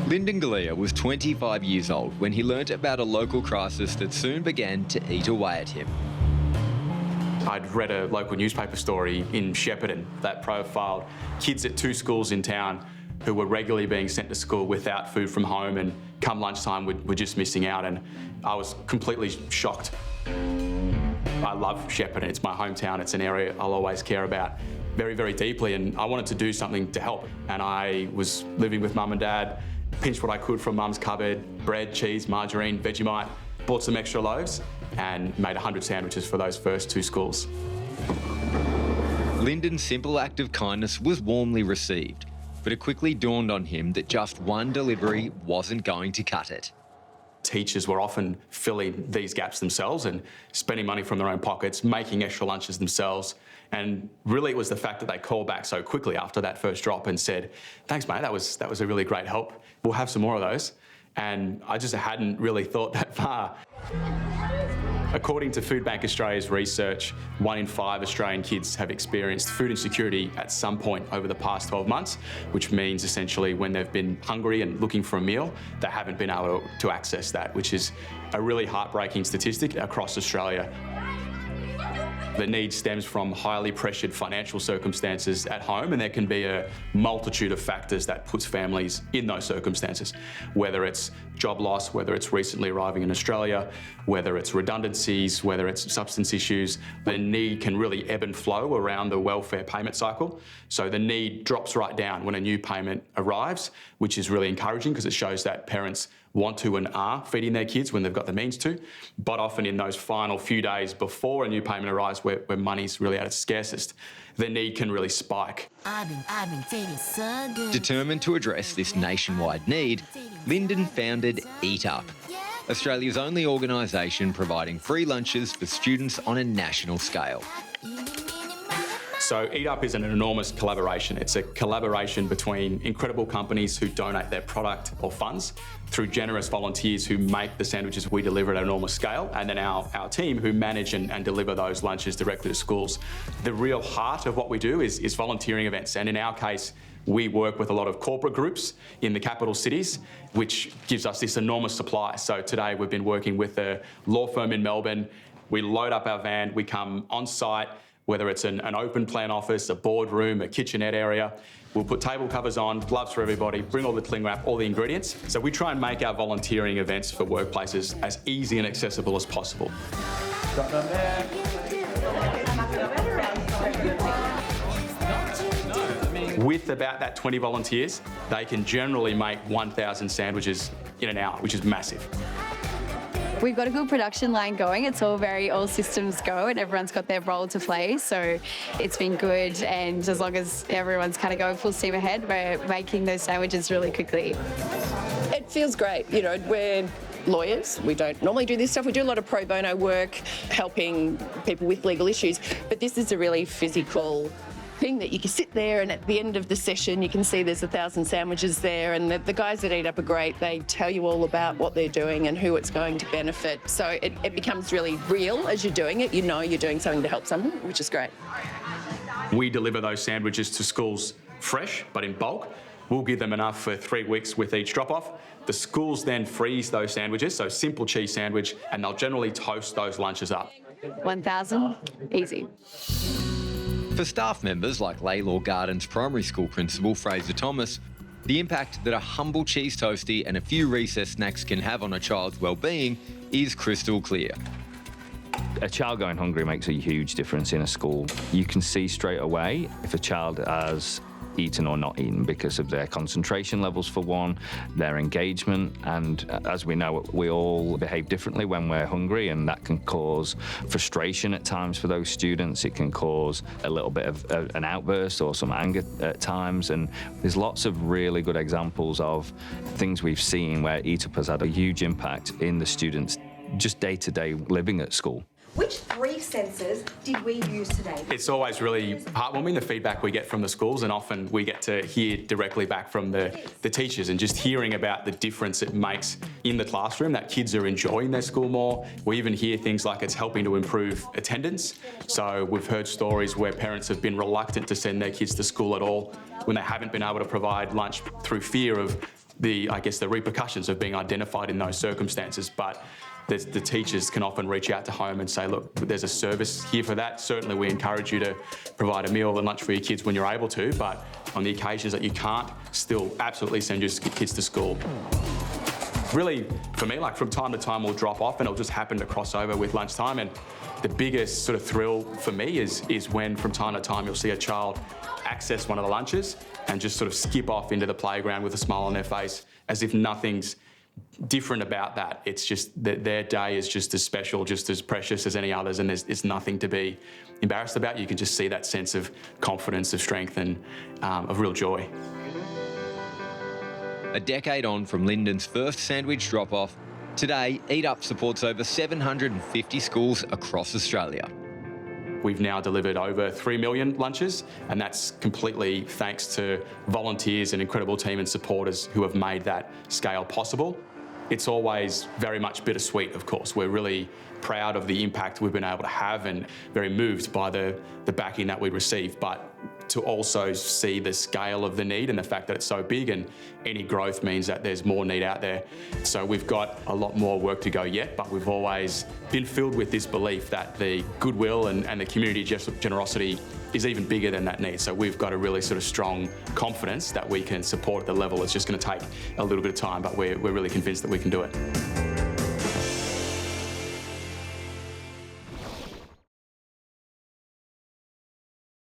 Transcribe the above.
Lyndon Galea was 25 years old when he learnt about a local crisis that soon began to eat away at him. I'd read a local newspaper story in Shepparton that profiled kids at 2 schools in town who were regularly being sent to school without food from home, and come lunchtime were just missing out, and I was completely shocked. I love Shepparton, it's my hometown, it's an area I'll always care about very, very deeply, and I wanted to do something to help. And I was living with Mum and Dad, pinched what I could from Mum's cupboard, bread, cheese, margarine, Vegemite, bought some extra loaves and made 100 sandwiches for those first 2 schools. Lyndon's simple act of kindness was warmly received, but it quickly dawned on him that just one delivery wasn't going to cut it. Teachers were often filling these gaps themselves and spending money from their own pockets, making extra lunches themselves. And really it was the fact that they called back so quickly after that first drop and said, "Thanks, mate, that was a really great help. We'll have some more of those." And I just hadn't really thought that far. According to Food Bank Australia's research, 1 in 5 Australian kids have experienced food insecurity at some point over the past 12 months, which means essentially when they've been hungry and looking for a meal, they haven't been able to access that, which is a really heartbreaking statistic across Australia. The need stems from highly pressured financial circumstances at home, and there can be a multitude of factors that puts families in those circumstances, whether it's job loss, whether it's recently arriving in Australia, whether it's redundancies, whether it's substance issues. The need can really ebb and flow around the welfare payment cycle. So the need drops right down when a new payment arrives, which is really encouraging because it shows that parents want to and are feeding their kids when they've got the means to. But often in those final few days before a new payment arrives, where money's really at its scarcest, the need can really spike. I've been feeling so good. Determined to address this nationwide need, Lyndon founded Eat Up, Australia's only organisation providing free lunches for students on a national scale. So Eat Up is an enormous collaboration. It's a collaboration between incredible companies who donate their product or funds through generous volunteers who make the sandwiches we deliver at an enormous scale, and then our team who manage and deliver those lunches directly to schools. The real heart of what we do is volunteering events, and in our case, we work with a lot of corporate groups in the capital cities, which gives us this enormous supply. So today we've been working with a law firm in Melbourne. We load up our van, we come on site, whether it's an open plan office, a boardroom, a kitchenette area. We'll put table covers on, gloves for everybody, bring all the cling wrap, all the ingredients. So we try and make our volunteering events for workplaces as easy and accessible as possible. With about that 20 volunteers, they can generally make 1,000 sandwiches in an hour, which is massive. We've got a good production line going. It's all systems go, and everyone's got their role to play. So it's been good, and as long as everyone's kind of going full steam ahead, we're making those sandwiches really quickly. It feels great. You know, we're lawyers. We don't normally do this stuff. We do a lot of pro bono work, helping people with legal issues. But this is a really physical thing that you can sit there, and at the end of the session you can see there's 1,000 sandwiches there, and the guys that Eat Up are great. They tell you all about what they're doing and who it's going to benefit. So it becomes really real as you're doing it. You know you're doing something to help someone, which is great. We deliver those sandwiches to schools fresh, but in bulk. We'll give them enough for 3 weeks with each drop-off. The schools then freeze those sandwiches, so simple cheese sandwich, and they'll generally toast those lunches up. 1,000, easy. For staff members like Laylaw Gardens Primary School Principal Fraser Thomas, the impact that a humble cheese toastie and a few recess snacks can have on a child's well-being is crystal clear. A child going hungry makes a huge difference in a school. You can see straight away if a child has eaten or not eaten because of their concentration levels for one, their engagement, and as we know, we all behave differently when we're hungry, and that can cause frustration at times for those students. It can cause a little bit of an outburst or some anger at times, and there's lots of really good examples of things we've seen where Eat Up has had a huge impact in the students' just day-to-day living at school. Which 3 senses did we use today? It's always really heartwarming, the feedback we get from the schools, and often we get to hear directly back from the teachers, and just hearing about the difference it makes in the classroom, that kids are enjoying their school more. We even hear things like it's helping to improve attendance. So we've heard stories where parents have been reluctant to send their kids to school at all when they haven't been able to provide lunch through fear of the repercussions of being identified in those circumstances. But the teachers can often reach out to home and say, look, there's a service here for that. Certainly we encourage you to provide a meal and lunch for your kids when you're able to, but on the occasions that you can't, still absolutely send your kids to school. Really, for me, like from time to time we'll drop off and it'll just happen to cross over with lunchtime, and the biggest sort of thrill for me is when from time to time you'll see a child access one of the lunches and just sort of skip off into the playground with a smile on their face as if nothing's different about that. It's just that their day is just as special, just as precious as any others, and there's nothing to be embarrassed about. You can just see that sense of confidence, of strength, and of real joy. A decade on from Lyndon's first sandwich drop-off, today Eat Up supports over 750 schools across Australia. We've now delivered over 3 million lunches, and that's completely thanks to volunteers and incredible team and supporters who have made that scale possible. It's always very much bittersweet, of course. We're really proud of the impact we've been able to have and very moved by the backing that we receive, but to also see the scale of the need and the fact that it's so big, and any growth means that there's more need out there. So we've got a lot more work to go yet, but we've always been filled with this belief that the goodwill and the community generosity is even bigger than that need. So we've got a really sort of strong confidence that we can support at the level. It's just going to take a little bit of time, but we're really convinced that we can do it.